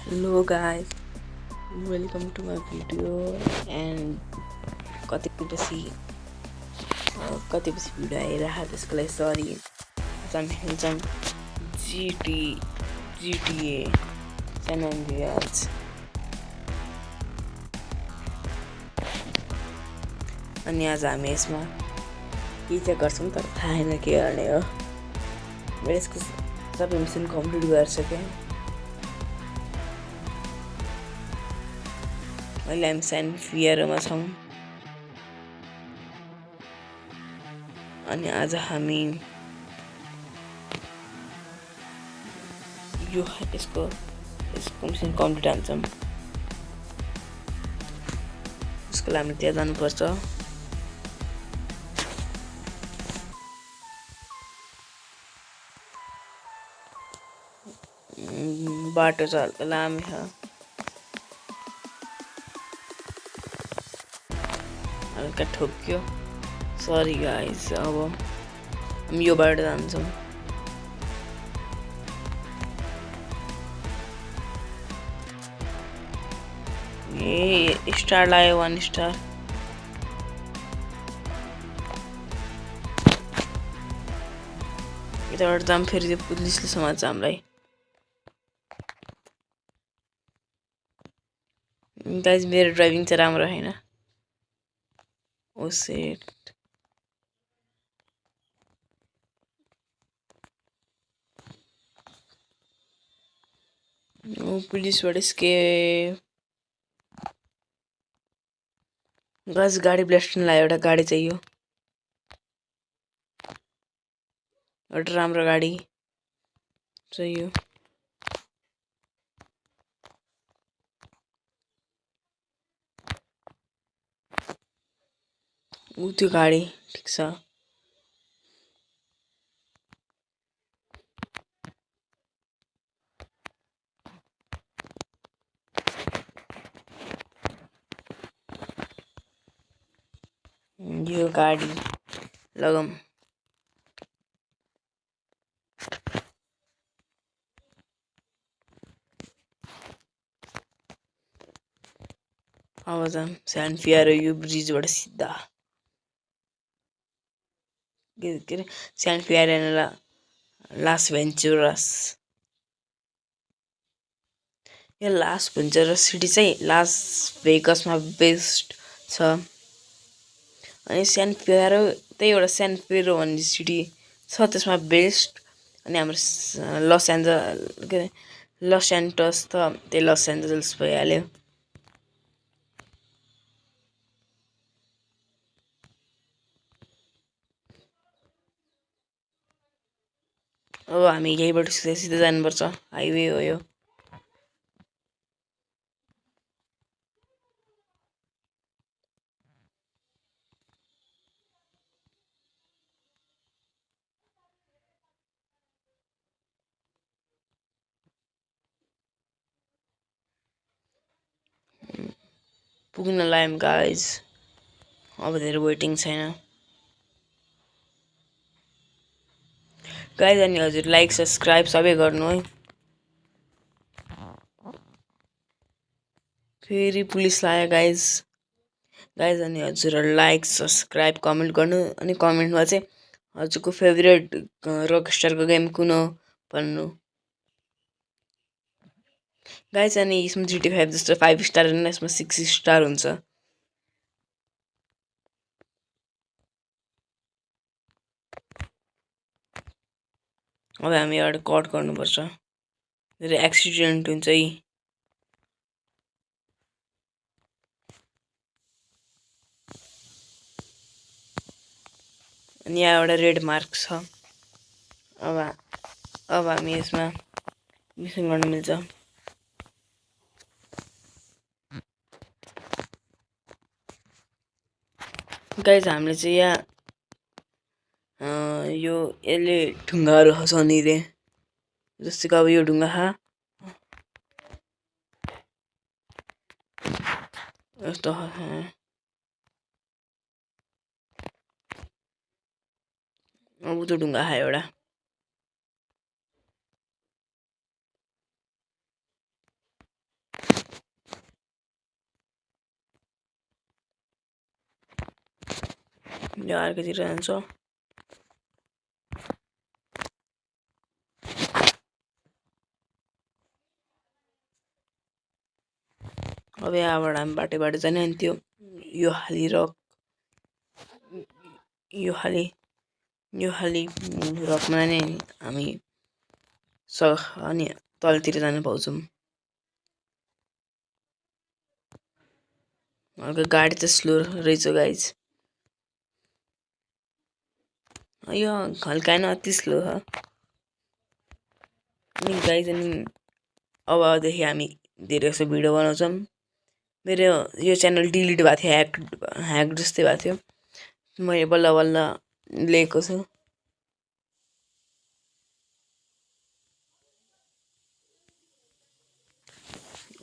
Hello guys, welcome to my video and कतिपछि video आइरहेको त्यसको लागि सरी हामी खेल्छौँ GTA San Andreas अनि आज हामी यसमा के चाहिँ गर्छौँ तर थाहा छैन के गर्ने हो। मैले यसको सबै मिसन कम्प्लिट गरिसकेँ। अहिले हामी सान फियरमा छौँ अनि आज हामी यसको मिसन कम्प्लिट हान्छौँ। त्यसको लागि हामी त्यहाँ जानुपर्छ। बाटो चाहिँ हल्का लामो छ, हल्का ठोक्यो, सरी गाइस। अब हामी यो बाटो जान्छौँ। ए स्टार लाग्यो, 1 स्टार। यताबाट जाम, फेरि त्यो पुलिसले समात्छ हामीलाई। गाइस मेरो ड्राइभिङ चाहिँ राम्रो छैन। ओ सेट, पुलिसबाट एस्केप। गाइस गाडी ब्लास्ट लाग्यो, एउटा गाडी चाहियो, एउटा राम्रो गाडी चाहियो। त्यो गाडी ठिक छ। यो गाडी लगाऊँ। अब जाऊँ सान फियर, यो ब्रिजबाट सिधा के अरे सान फियर लास भेन्चुरस। यो लास भेन्चुरस सिटी चाहिँ लास भेगसमा बेस्ड छ। अनि सान फियर त्यही एउटा सान फियर भन्ने सिटी छ त्यसमा बेस्ड। अनि हाम्रो लस एन्टस त त्यही लस एन्जल्स भइहाल्यो। अब हामी यहीँबाट सिधै जानुपर्छ, हाइवे हो यो। पुग्न लाग्यौँ गाइज, अब धेरै वेटिङ छैन गाइज। अनि हजुर लाइक सब्सक्राइब सबै गर्नु है। फेरि पुलिस लाग्यो गाइज। अनि हजुरहरू लाइक सब्सक्राइब कमेन्ट गर्नु। अनि कमेन्टमा चाहिँ हजुरको फेभरेट रकस्टारको गेम कुन हो भन्नु गाइज। अनि यसमा GTA 5 जस्तो 5 स्टार होइन, यसमा 6 स्टार हुन्छ। अब हामी एउटा कट गर्नुपर्छ, धेरै एक्सिडेन्ट हुन्छ है। अनि यहाँ एउटा रेड मार्क छ। अब हामी यसमा मिसन गर्न मिल्छ। गाइज हामीले चाहिँ यहाँ यो यसले ढुङ्गाहरू खसाउने रे, जस्तै कि अब यो ढुङ्गा यस्तो अब त्यो ढुङ्गा एउटा यो अर्कोतिर जान्छ। अब यहाँबाट हामी बाटो जाने अनि त्यो यो खाली रकमा नै हामी अनि तलतिर जान पाउँछौँ। अर्को गाडी त स्लो रहेछ गाइज, यो हल्का न अति स्लो छ। अनि गाइज अनि अबदेखि हामी धेरै जस्तो भिडियो बनाउँछौँ। मेरो यो च्यानल डिलिट भएको थियो, ह्याक जस्तै भएको थियो। मैले बल्ल बल्ल लिएको छु।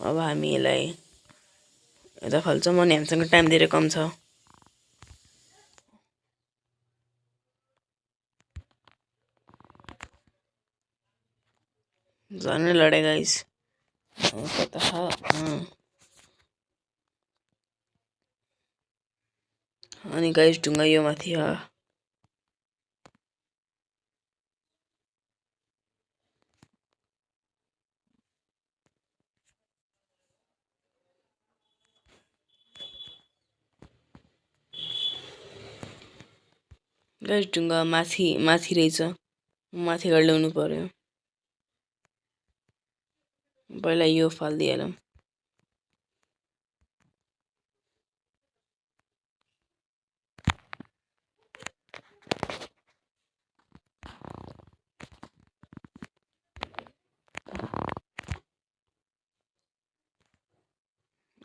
अब हामी यसलाई यता फाल्छौँ अनि हामीसँग टाइम धेरै कम छ। झनै लडे गाइस, कता छ अनि गाइस ढुङ्गा यो माथि हो। गाइस ढुङ्गा माथि रहेछ, माथि गएर ल्याउनु पर्यो। पहिला यो फालिदिइहालौँ।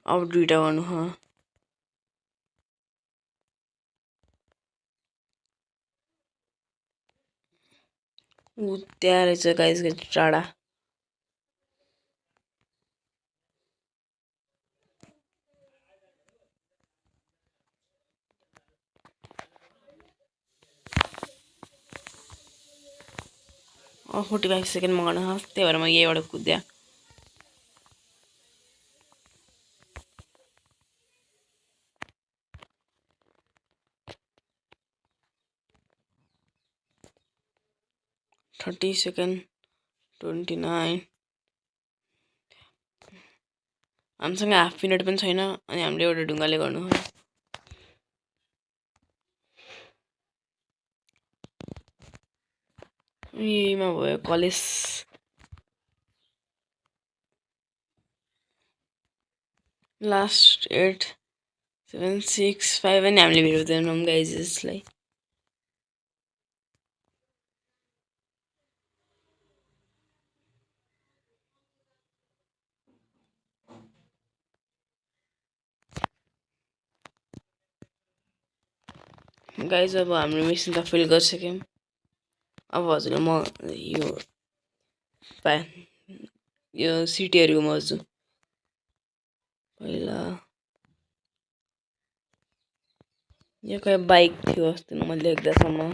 अब दुईटा गर्नु हो। त्यहाँ रहेछ गाइस टाढा। अब 45 सेकेन्डमा गर्नु हो, त्यही भएर म यहीबाट कुद्या। Thirty second, 29। हामीसँग हाफ मिनट पनि छैन अनि हामीले एउटा ढुङ्गाले गर्नु हो। यहीमा भयो कलेज। लास्ट 8 7 6 5 अनि हामीले भेट्दैनौँ गाइज यसलाई। गाइज अब हाम्रो मिसन त फेल गरिसक्यौँ। अब हजुरलाई म यो सिटीहरू घुमाउँछु। पहिला यो कोही बाइक थियो जस्तो मैले देख्दासम्म।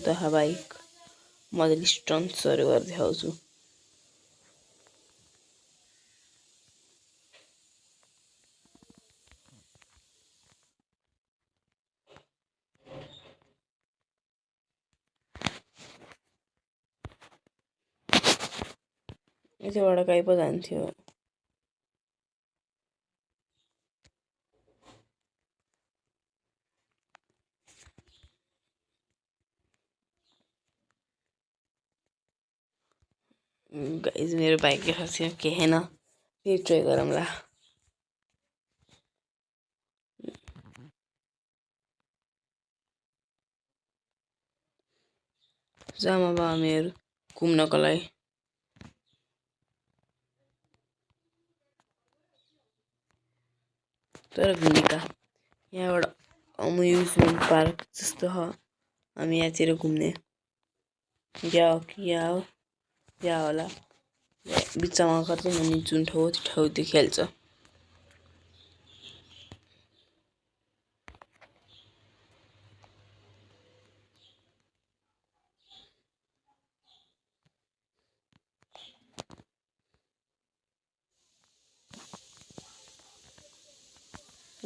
त बाइक मजाले स्टन्ट्सहरू गरेर देखाउँछु। यतिबाट कहीँ पो जान्थ्यो। गाइज मेरो बाइक देखाएको के होइन, फेरि ट्राई गरौँला। जाम अब हामीहरू घुम्नको लागि। तर घुम्ने त यहाँबाट अम्युजमेन्ट पार्क जस्तो हो, हामी यहाँतिर घुम्ने। या होला बिचमा गर्छौँ अनि जुन ठाउँ त्यो खेल्छ।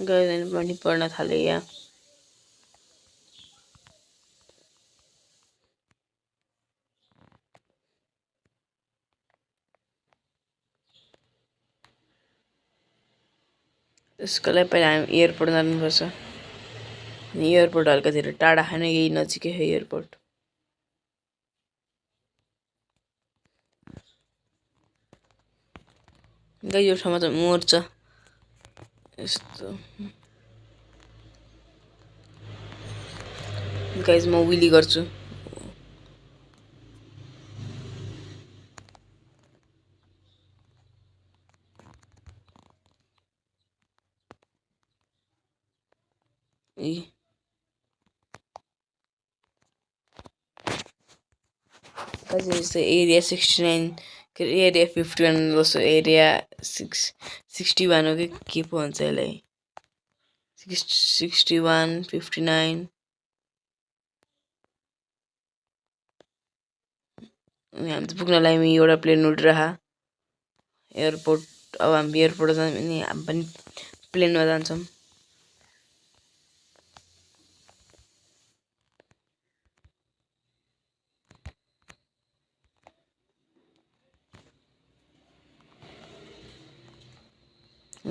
गाइस पनि पढ्न थाले यहाँ त्यसको लागि पहिला हामी एयरपोर्ट जानुपर्छ अनि एयरपोर्ट हल्का धेरै टाढा छैन यही नजिकै हो एयरपोर्ट गाइस यो ठाउँमा त मोर छ यस्तो गाइस म विली गर्छु गाइस एरिया 69 के एरिया 51 जस्तो एरिया 61 हो कि के पो भन्छ यसलाई 61 59 अनि हामी त पुग्नलाई हामी एउटा प्लेन उडिरह एयरपोर्ट अब हामी एयरपोर्ट जान्छौँ अनि हामी पनि प्लेनमा जान्छौँ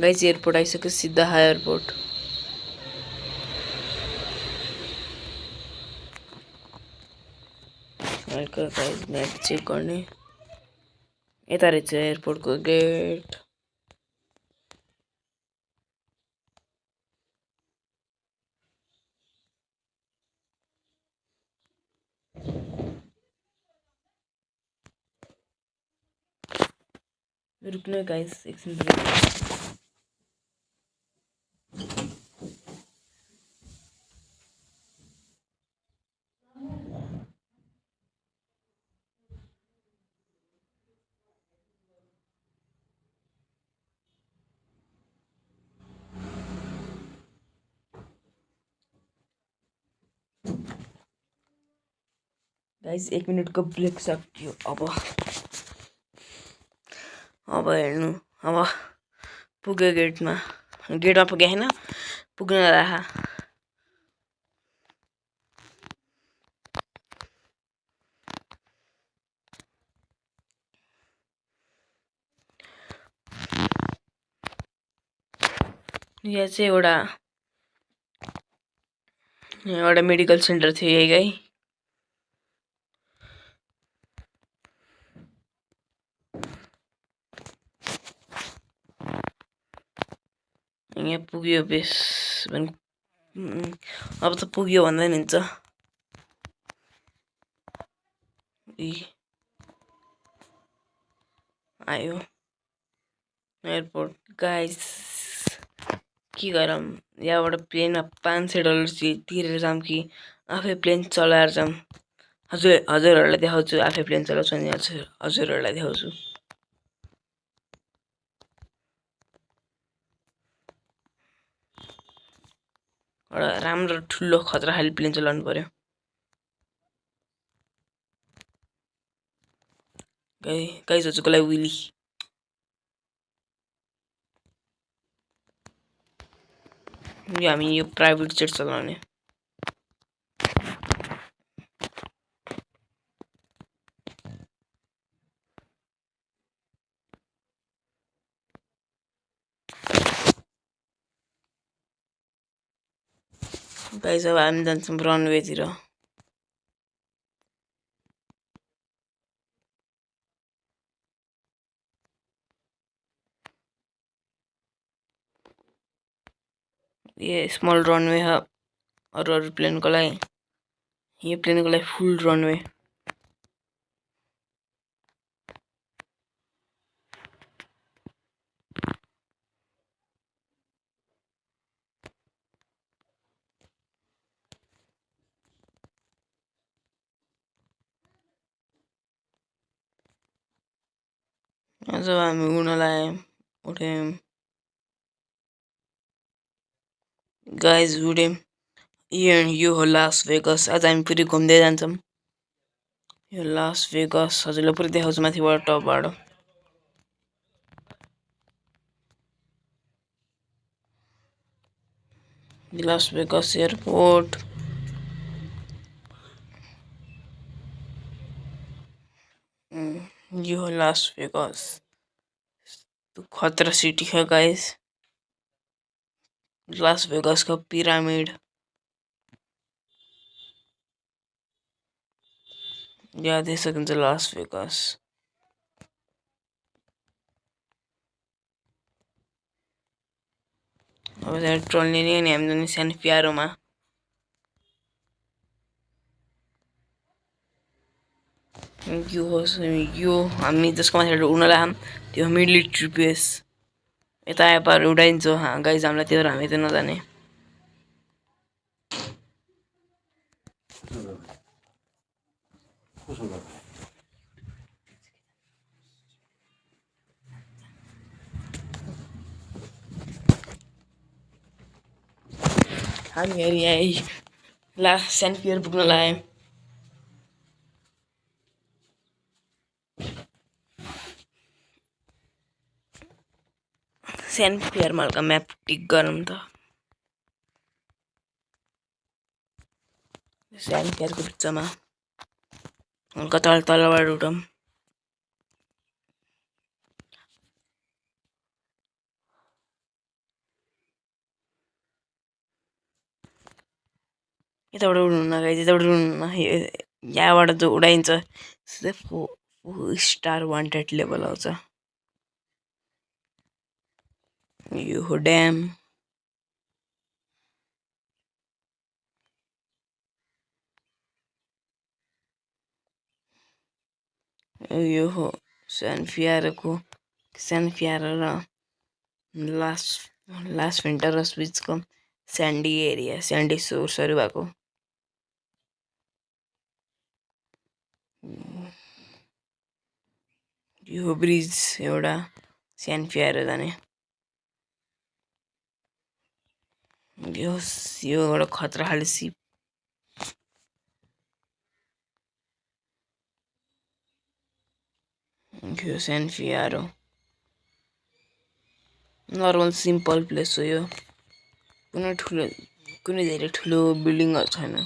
गाइस एयरपोर्ट आइसक्यो सिधा एयरपोर्ट गाइस म्याप चेक गर्ने यता रहेछ एयरपोर्टको गेट रुक्नु गाइस एकछिन गाइस 1 मिनेटको ब्रेक सक्यो अब हेर्नु अब पुग्यो गेटमा पुगे हैन पुग्न रहा यहाँ चाहिँ एउटा मेडिकल सेन्टर थियो यही है यहाँ पुग्यो बेस अब त पुग्यो भन्दै नि हुन्छ आयो एयरपोर्ट गाइस के गरौँ यहाँबाट प्लेनमा $500 तिरेर जाऊँ कि आफै प्लेन चलाएर जाऊँ हजुरहरूलाई देखाउँछु आफै प्लेन चलाउँछु अनि हजुरहरूलाई देखाउँछु एउटा राम्रो ठुलो खतरा खाली प्लेन चलाउनु पर्यो गाइस हजुरको लागि विली हामी यो प्राइभेट जेट चलाउने गाइस अब हामी जान्छौँ रनवेतिर ये स्मल रनवे हो अरू प्लेनको लागि यो प्लेनको लागि फुल रनवे जब हामी उड्नलाई उठ्यौँ गाइस उड्यौँ यो हो लास भेगस आज हामी पुरै घुम्दै जान्छौँ यो लास भेगस हजुरलाई पुरै देखाउँछु माथिबाट टपबाट लास वेगास एयरपोर्ट। ये हो लास वेगास, तो खतरा सिटी है गाइस। लास वेगास का पिरामिड, यहाँ देख सकिन्छ लास वेगास। अब त्यहाँ ट्रलले नि अनि हामी जाने सानो प्यारोमा। यो हामी जसको माथि उड्न लाग्यौँ त्यो मिलिट्री बेस। यता आएपार उडाइन्छ गाइज हामीलाई, त्यो हामी त नजाने। हामीहरू यहाँ सेन्ट पियर पुग्न लाग्यौँ। सेन्ट पियरमा हल्का म्याप टिक गरौँ त। सेन्ट पियरको बिचमा हल्का तलबाट उठौँ। यताबाट उड्नु गाइज, यताबाट उड्नु। यहाँबाट जो उडाइन्छ सिधै 4 स्टार वान्टेड लेभल आउँछ। यो हो ड्याम। यो हो सेन्ट पियर र लास भेन्टरस बिचको स्यान्डी एरिया, स्यान्डी सोर्सहरू भएको। यो ब्रिज एउटा सेन्ट पियर जाने। यो एउटा खतरा खाले सिप। यो सेन्ट पियर हो, नर्मल सिम्पल प्लेस हो यो। कुनै धेरै ठुलो बिल्डिङहरू छैन।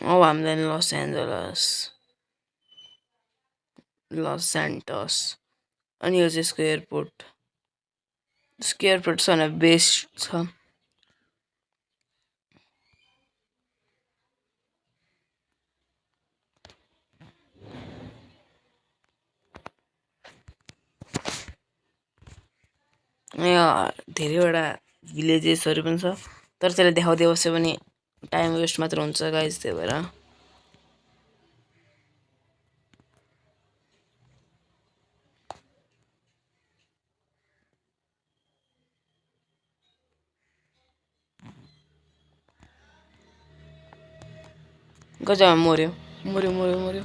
अब हामी जाने लस एन्जलस, लस सेन्टस। अनि यो चाहिँ यसको एयरपोर्ट। यसको एयरपोर्ट छ भने बेस्ट छ। यहाँ धेरैवटा भिलेजेसहरू पनि छ, तर त्यसलाई देखाउँदै बस्यो भने टाइम वेस्ट मात्र हुन्छ गाइज, त्यही भएर। गजबमा मऱ्यो मऱ्यो मऱ्यो मऱ्यो।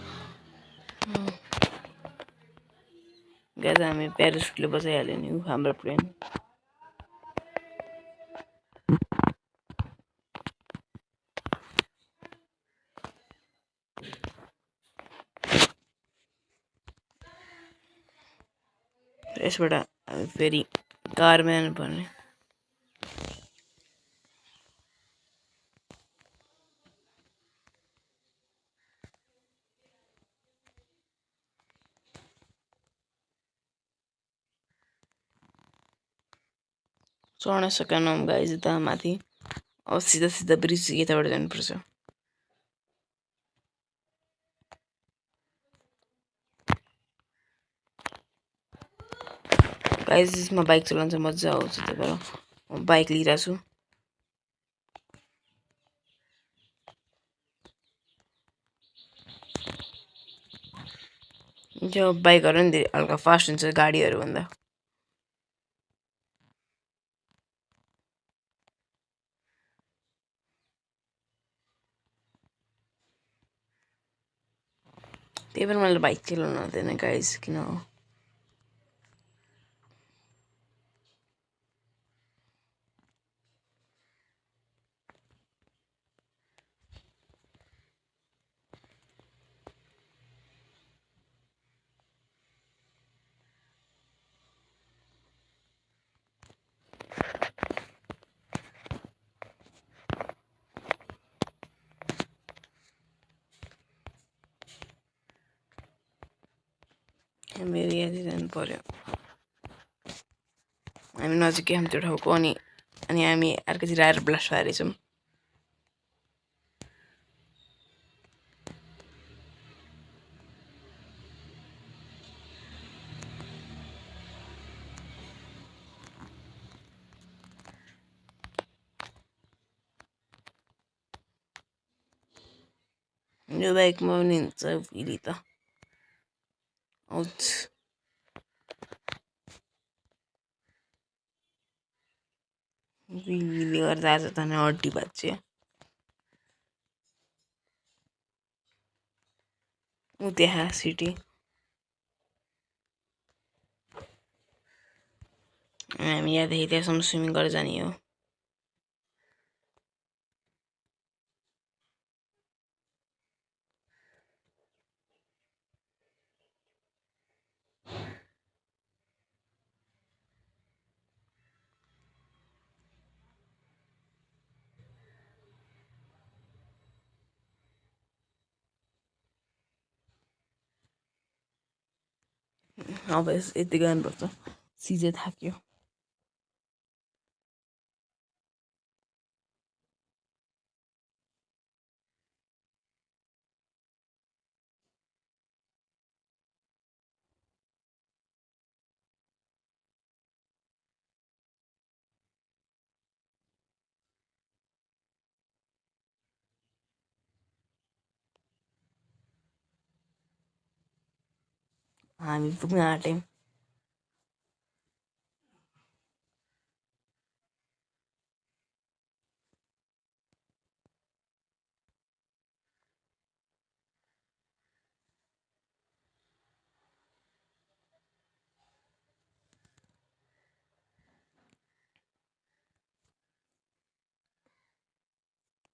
गाइज हामी प्यारासुटले बचाइहाल्यो नि हाम्रो प्लेन। यसबाट हामी फेरि कारमा जानुपर्ने। चढ्न सकेनौँ गाइज यता माथि। अब सिधा सिधा ब्रिज यताबाट जानुपर्छ। गाइज यसमा बाइक चलाउनु चाहिँ मजा आउँछ, त्यही भएर म बाइक लिइरहेको छु। त्यो बाइकहरू पनि धेरै हल्का फास्ट हुन्छ गाडीहरूभन्दा। त्यही भएर मलाई बाइक चलाउनु आउँदैन गाइज, किन हो। मेरो यादै जानु पर्यो हामी नजिकै हामी त्यो ठाउँको अनि हामी अर्कोतिर आएर ब्लास्ट पारेछौँ यो बाइकमा पनि हुन्छ फेरि त आउँछ बिलले गर्दा आज त नै हड्डी भाँच्यो ऊ त्यहाँ सिटी हामी यहाँदेखि त्यहाँसम्म स्विमिङ गरेर जाने हो अब यति गर्नुपर्छ सिजै थाक्यो हामी पुग्न आँट्यौँ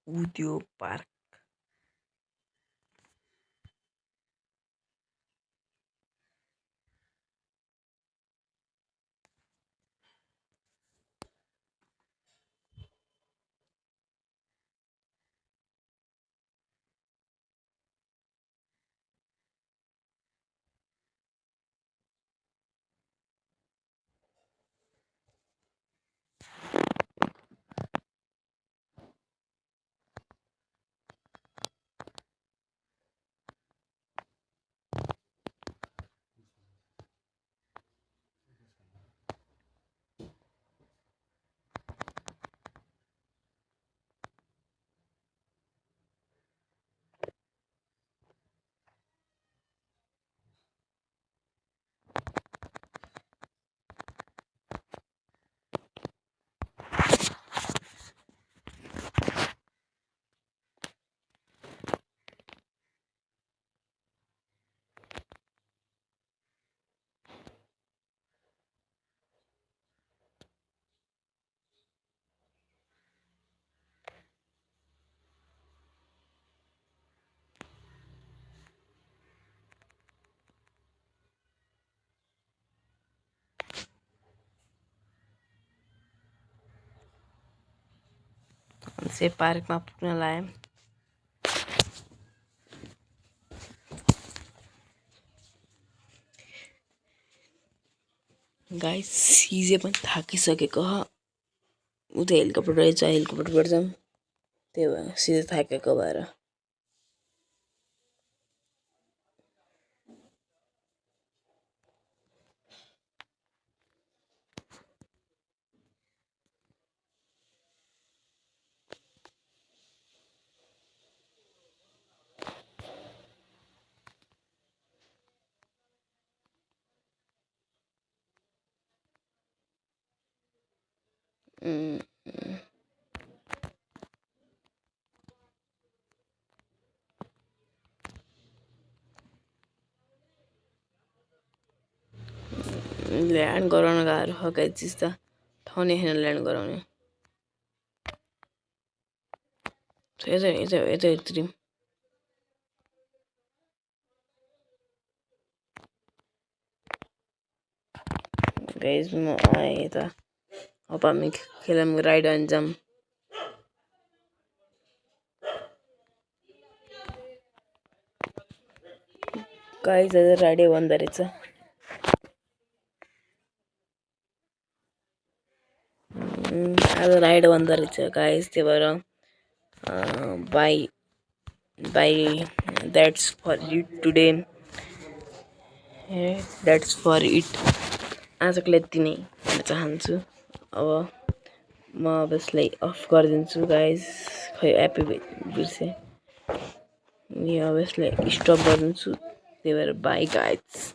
ऊ त्यो पार्क से पार्कमा पुग्न लाग्यौँ गाइस सिजे पनि थाकिसकेको हो उता हेलिकप्टर रहेछ हेलिकप्टरबाट जाऊँ त्यही भएर सिधै थाकेको भएर ल्यान्ड गराउन गाह्रो हो गाइस चिज त ठाउँ नै छैन ल्यान्ड गराउने यता यत्रिम गाइस म आएँ यता अब हामी खेलम राइड अन्जाम गाइस आज राइडै भन्दो रहेछ आज राइड बन्द रहेछ गाइस, त्यही भएर bye bye that's for it today, that's for it. आजको यति नै भन्न चाहन्छु। अब म अब यसलाई अफ गरिदिन्छु गाइस, खै एपी बिर्सेँ, अब यसलाई स्टप गरिदिन्छु, त्यही भएर बाई गाइस।